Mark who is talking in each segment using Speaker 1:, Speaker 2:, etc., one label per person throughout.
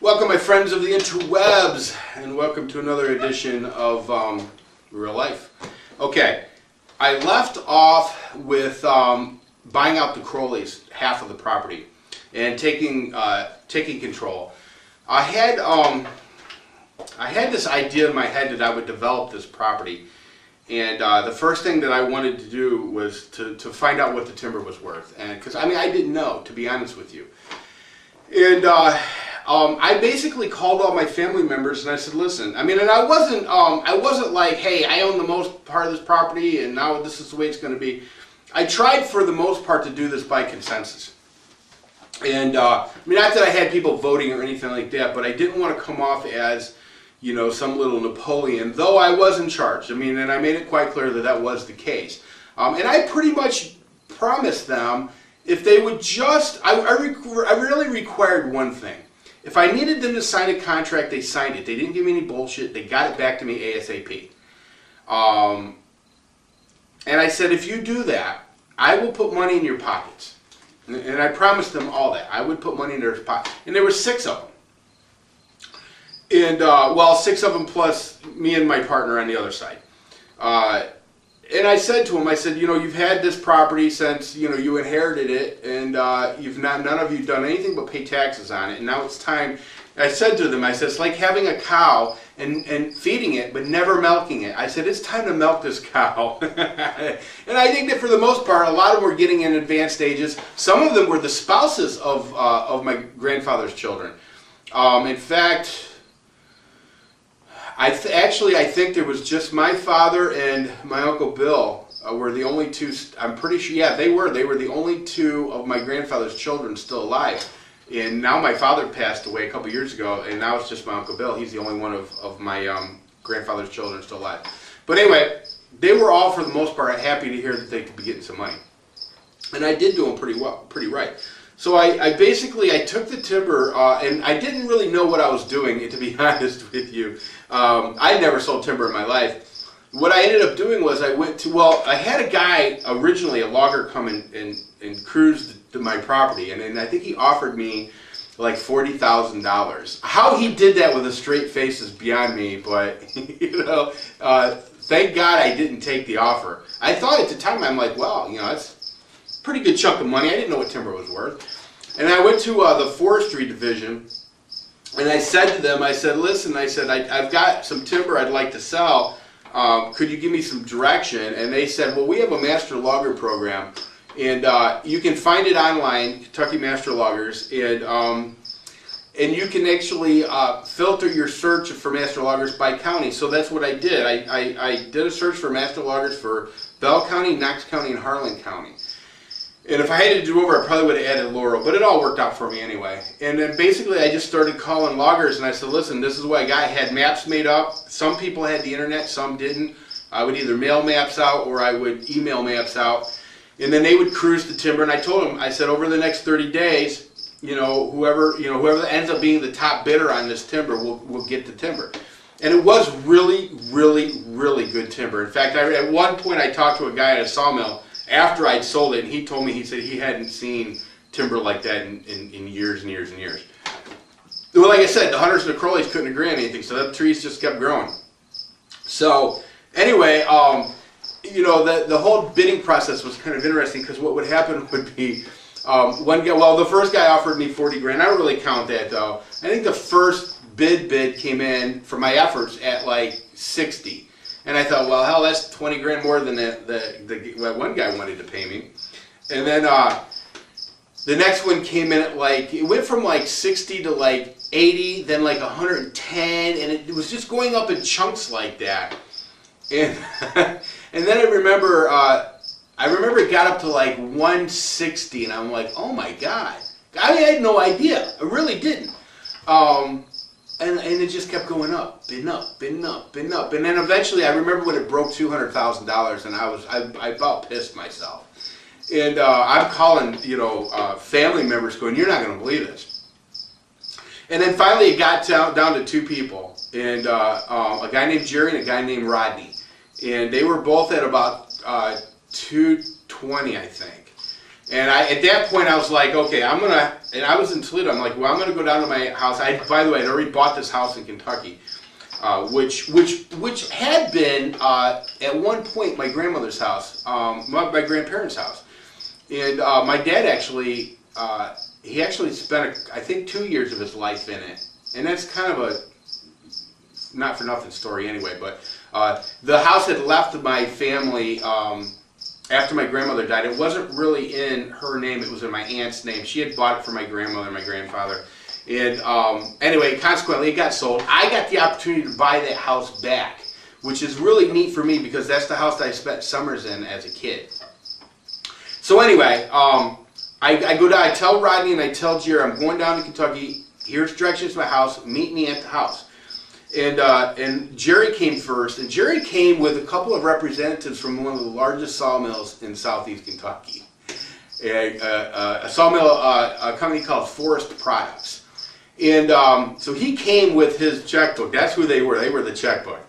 Speaker 1: Welcome, my friends of the interwebs, and welcome to another edition of Real Life. Okay, I left off with buying out the Crowleys, half of the property, and taking control. I had this idea in my head that I would develop this property, and the first thing that I wanted to do was to find out what the timber was worth, and because I didn't know, to be honest with you, and I basically called all my family members and I said, listen, and I wasn't like, hey, I own the most part of this property and now this is the way it's going to be. I tried for the most part to do this by consensus. And not that I had people voting or anything like that, but I didn't want to come off as, some little Napoleon, though I was in charge. And I made it quite clear that that was the case. And I pretty much promised them if they would just, I really required one thing. If I needed them to sign a contract, they signed it. They didn't give me any bullshit. They got it back to me ASAP. And I said, if you do that, I will put money in your pockets. And I promised them all that. I would put money in their pockets. And there were 6 of them. And, 6 of them plus me and my partner on the other side. And I said to them, I said, you've had this property since, you inherited it, and none of you done anything but pay taxes on it, and now it's time. I said to them, I said, it's like having a cow and feeding it, but never milking it. I said, it's time to milk this cow. And I think that for the most part, a lot of them were getting in advanced stages. Some of them were the spouses of my grandfather's children. In fact, I think there was just my father and my Uncle Bill were the only two, I'm pretty sure, yeah, they were the only 2 of my grandfather's children still alive. And now my father passed away a couple years ago, and now it's just my Uncle Bill. He's the only one of my grandfather's children still alive. But anyway, they were all, for the most part, happy to hear that they could be getting some money. And I did do them pretty right. So I basically took the timber, and I didn't really know what I was doing, to be honest with you. I'd never sold timber in my life. What I ended up doing was I had a guy, originally a logger, come and cruise to my property, and I think he offered me like $40,000. How he did that with a straight face is beyond me, but, thank God I didn't take the offer. I thought at the time, I'm like, well, that's pretty good chunk of money. I didn't know what timber was worth. And I went to the forestry division, and I said to them, I said, listen, I've got some timber I'd like to sell. Could you give me some direction? And they said, well, we have a master logger program, and you can find it online, Kentucky Master Loggers, and you can actually filter your search for master loggers by county. So that's what I did. I did a search for master loggers for Bell County, Knox County, and Harlan County. And if I had to do over, I probably would have added Laurel, but it all worked out for me anyway. And then basically I just started calling loggers, and I said, listen, this is what I got. I had maps made up. Some people had the internet, some didn't. I would either mail maps out or I would email maps out. And then they would cruise the timber, and I told them, I said, over the next 30 days, whoever ends up being the top bidder on this timber will get the timber. And it was really, really, really good timber. In fact, at one point I talked to a guy at a sawmill after I'd sold it, and he told me, he said he hadn't seen timber like that in years and years and years. Well, like I said, the hunters and the Crowleys couldn't agree on anything, so the trees just kept growing. So anyway, the whole bidding process was kind of interesting, because what would happen would be one guy, the first guy offered me 40 grand. I don't really count that, though. I think the first bid came in for my efforts at like 60. And I thought, well, hell, that's 20 grand more than the one guy wanted to pay me. And then the next one came in at it went from like 60 to like 80, then like 110, and it was just going up in chunks like that. And and then I remember it got up to like 160, and I'm like, oh my God. I had no idea. I really didn't. And it just kept going up, bidding up. And then eventually, I remember when it broke $200,000, and I about pissed myself. And I'm calling, family members going, you're not going to believe this. And then finally, it got down to 2 people, and a guy named Jerry and a guy named Rodney. And they were both at about 220, I think. And at that point, I was like, okay, I'm gonna and I was in Toledo. I'm like, well, I'm going to go down to my house. By the way, I'd already bought this house in Kentucky, which had been at one point my grandmother's house, my grandparents' house, and my dad actually he actually spent I think 2 years of his life in it, and that's kind of a not for nothing story anyway. But the house had left my family. After my grandmother died. It wasn't really in her name, it was in my aunt's name. She had bought it for my grandmother and my grandfather. And anyway, consequently, it got sold. I got the opportunity to buy that house back, which is really neat for me because that's the house that I spent summers in as a kid. So anyway, I go down, I tell Rodney and I tell Jerry, I'm going down to Kentucky. Here's directions to my house. Meet me at the house. And Jerry came first, and Jerry came with a couple of representatives from one of the largest sawmills in southeast Kentucky, a sawmill, a company called Forest Products. And so he came with his checkbook. That's who they were. They were the checkbook.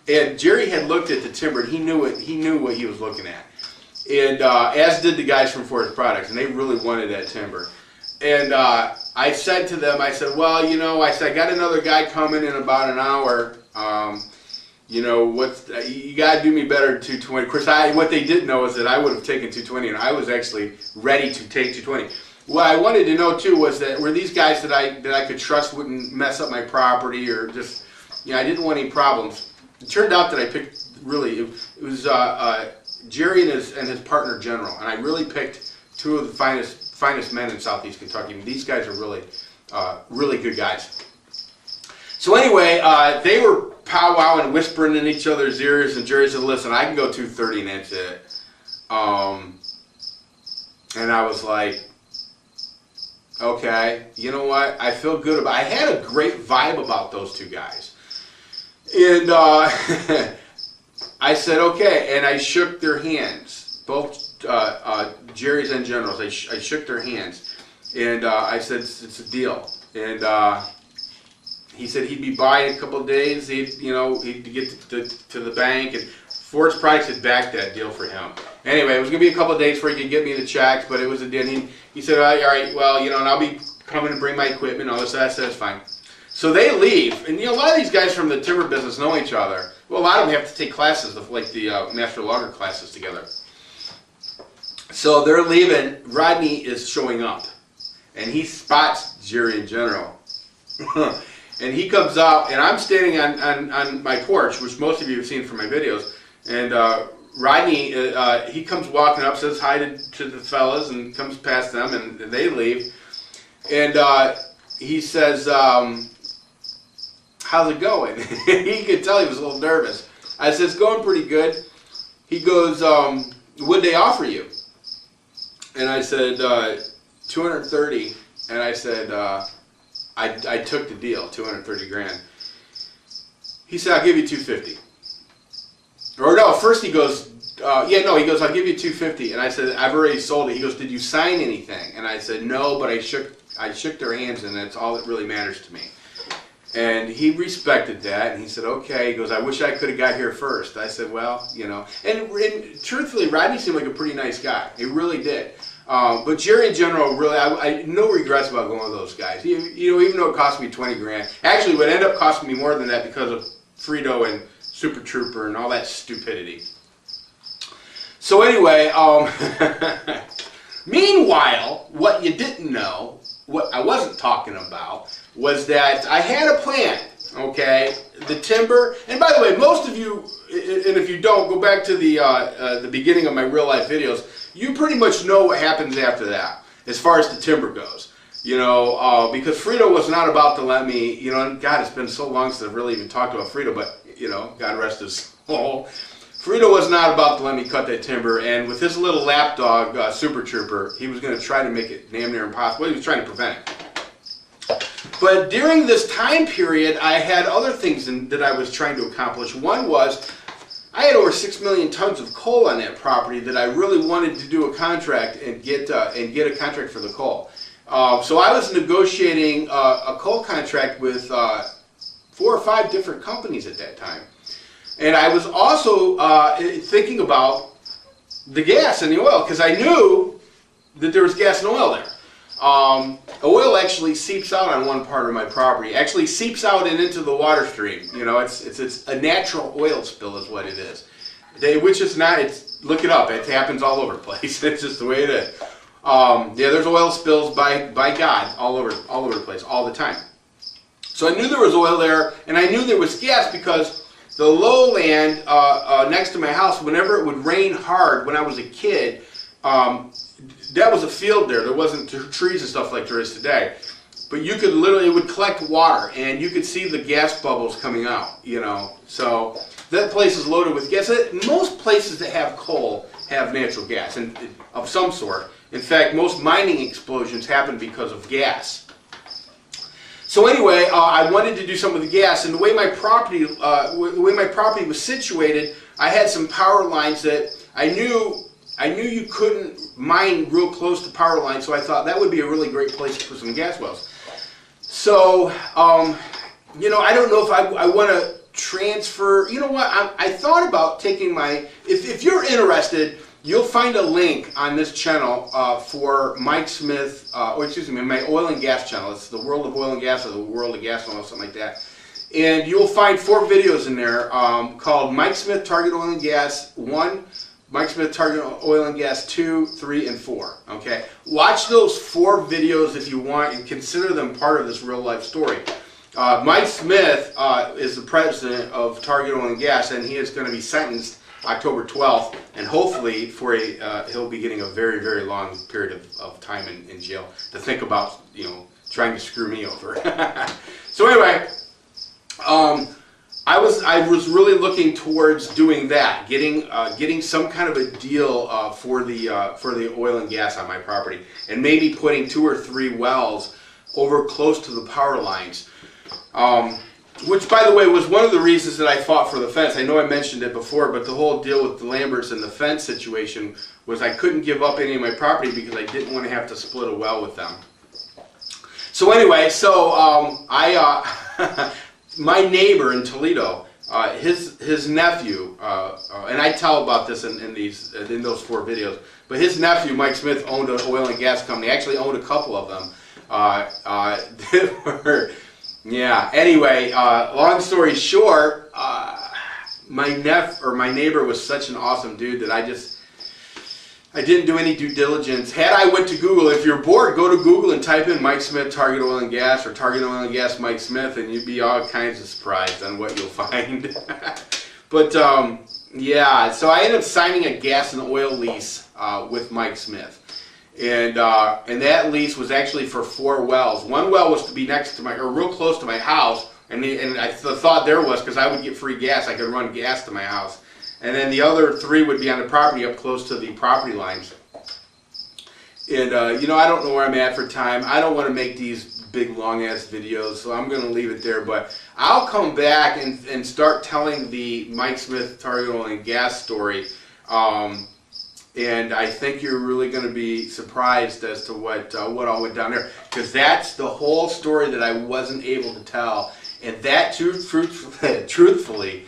Speaker 1: And Jerry had looked at the timber, and he knew it. He knew what he was looking at, and as did the guys from Forest Products, and they really wanted that timber. And I said to them, I said, well, you know, I said, I got another guy coming in about an hour. You know, you got to do me better than 220. Of course, what they didn't know is that I would have taken 220, and I was actually ready to take 220. What I wanted to know, too, was that were these guys that I could trust wouldn't mess up my property or just, you know, I didn't want any problems. It turned out that I picked, really, it was Jerry and his partner, General, and I really picked two of the finest men in southeast Kentucky. I mean, these guys are really, really good guys. So anyway, they were powwowing and whispering in each other's ears, and Jerry said, listen, I can go 230 and that's it. And I was like, okay, you know what? I feel good about it. I had a great vibe about those two guys. And I said, okay, and I shook their hands, both Jerry's and General's. I shook their hands, and I said, it's a deal. And he said he'd be by in a couple of days. He'd get to the bank, and Forest Products had backed that deal for him. Anyway, it was going to be a couple of days before he could get me the checks, but it was a deal. He said, all right, well, you know, and I'll be coming and bring my equipment and all this. I said, it's fine. So they leave, and you know, a lot of these guys from the timber business know each other. Well, a lot of them have to take classes, like the master logger classes together. So they're leaving. Rodney is showing up, and he spots Jerry and General. And he comes out, and I'm standing on my porch, which most of you have seen from my videos. And Rodney, he comes walking up, says hi to the fellas, and comes past them, and they leave. And he says, how's it going? He could tell he was a little nervous. I said, it's going pretty good. He goes, what'd they offer you? And I said, 230. And I said, I took the deal, 230 grand. He said, I'll give you 250. Or no, first he goes, he goes, I'll give you 250. And I said, I've already sold it. He goes, did you sign anything? And I said, no, but I shook their hands, and that's all that really matters to me. And he respected that, and he said, okay. He goes, I wish I could have got here first. I said, well, you know. And truthfully, Rodney seemed like a pretty nice guy. He really did. But Jerry in general, really, I no regrets about going with those guys. You know, even though it cost me 20 grand. Actually, it would end up costing me more than that because of Frito and Super Trooper and all that stupidity. So anyway, meanwhile, what you didn't know, what I wasn't talking about, was that I had a plan, okay? The timber, and by the way, most of you, and if you don't, go back to the beginning of my real life videos, you pretty much know what happens after that, as far as the timber goes. You know, because Frito was not about to let me, you know, and God, it's been so long since I've really even talked about Frito, but, you know, God rest his soul. Frito was not about to let me cut that timber, and with his little lapdog, Super Trooper, he was going to try to make it damn near impossible. He was trying to prevent it. But during this time period, I had other things that I was trying to accomplish. One was, I had over 6 million tons of coal on that property that I really wanted to do a contract and get a contract for the coal. So I was negotiating a coal contract with 4 or 5 different companies at that time. And I was also thinking about the gas and the oil, because I knew that there was gas and oil there. oil actually seeps out on one part of my property. Actually seeps out and into the water stream. You know, it's a natural oil spill is what it is. Which is not. Look it up. It happens all over the place. It's just the way it is. Yeah, there's oil spills by God all over the place all the time. So I knew there was oil there, and I knew there was gas because the lowland next to my house, whenever it would rain hard when I was a kid, that was a field there. There wasn't trees and stuff like there is today. But you could literally, it would collect water, and you could see the gas bubbles coming out, you know. So that place is loaded with gas. Most places that have coal have natural gas of some sort. In fact, most mining explosions happen because of gas. So anyway, I wanted to do some of the gas, and the way my property was situated, I had some power lines that I knew you couldn't mine real close to power lines, so I thought that would be a really great place to put some gas wells. So, you know, I don't know if I want to transfer. You know what? I thought about taking my. If you're interested, you'll find a link on this channel for Mike Smith, or excuse me, my oil and gas channel. It's the World of Oil and Gas, or the World of Gas and Oil, something like that. And you'll find 4 videos in there called Mike Smith Target Oil and Gas 1, Mike Smith Target Oil and Gas 2, 3, and 4. Okay, watch those 4 videos if you want, and consider them part of this real life story. Mike Smith is the president of Target Oil and Gas, and he is going to be sentenced October 12th, and hopefully for he'll be getting a very, very long period of time in jail to think about, you know, trying to screw me over. So anyway, I was really looking towards doing that, getting some kind of a deal for the oil and gas on my property, and maybe putting 2 or 3 wells over close to the power lines. Which, by the way, was one of the reasons that I fought for the fence. I know I mentioned it before, but the whole deal with the Lamberts and the fence situation was I couldn't give up any of my property because I didn't want to have to split a well with them. So anyway, my neighbor in Toledo, his nephew, and I tell about this in those 4 videos, but his nephew, Mike Smith, owned an oil and gas company. Actually owned a couple of them. Yeah, anyway, long story short, my neighbor was such an awesome dude that I didn't do any due diligence. Had I went to Google, if you're bored, go to Google and type in Mike Smith Target Oil and Gas or Target Oil and Gas Mike Smith, and you'd be all kinds of surprised on what you'll find. But yeah, so I ended up signing a gas and oil lease with Mike Smith. And that lease was actually for 4 wells. 1 well was to be next to real close to my house, and the thought there was because I would get free gas, I could run gas to my house. And then the other 3 would be on the property up close to the property lines. And you know, I don't know where I'm at for time. I don't want to make these big long ass videos, so I'm going to leave it there. But I'll come back and start telling the Mike Smith Target Oil and Gas story. And I think you're really going to be surprised as to what all went down there, because that's the whole story that I wasn't able to tell, and that truthfully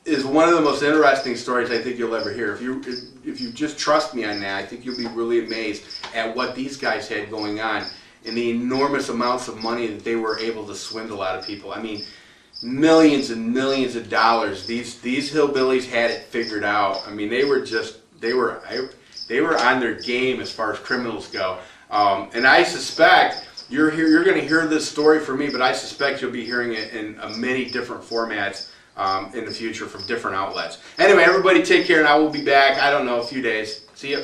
Speaker 1: is one of the most interesting stories I think you'll ever hear. If you just trust me on that, I think you'll be really amazed at what these guys had going on and the enormous amounts of money that they were able to swindle out of people. I mean, millions and millions of dollars. These hillbillies had it figured out. I mean, they were on their game as far as criminals go. And I suspect you're going to hear this story from me, but I suspect you'll be hearing it in many different formats in the future from different outlets. Anyway, everybody take care, and I will be back, I don't know, a few days. See ya.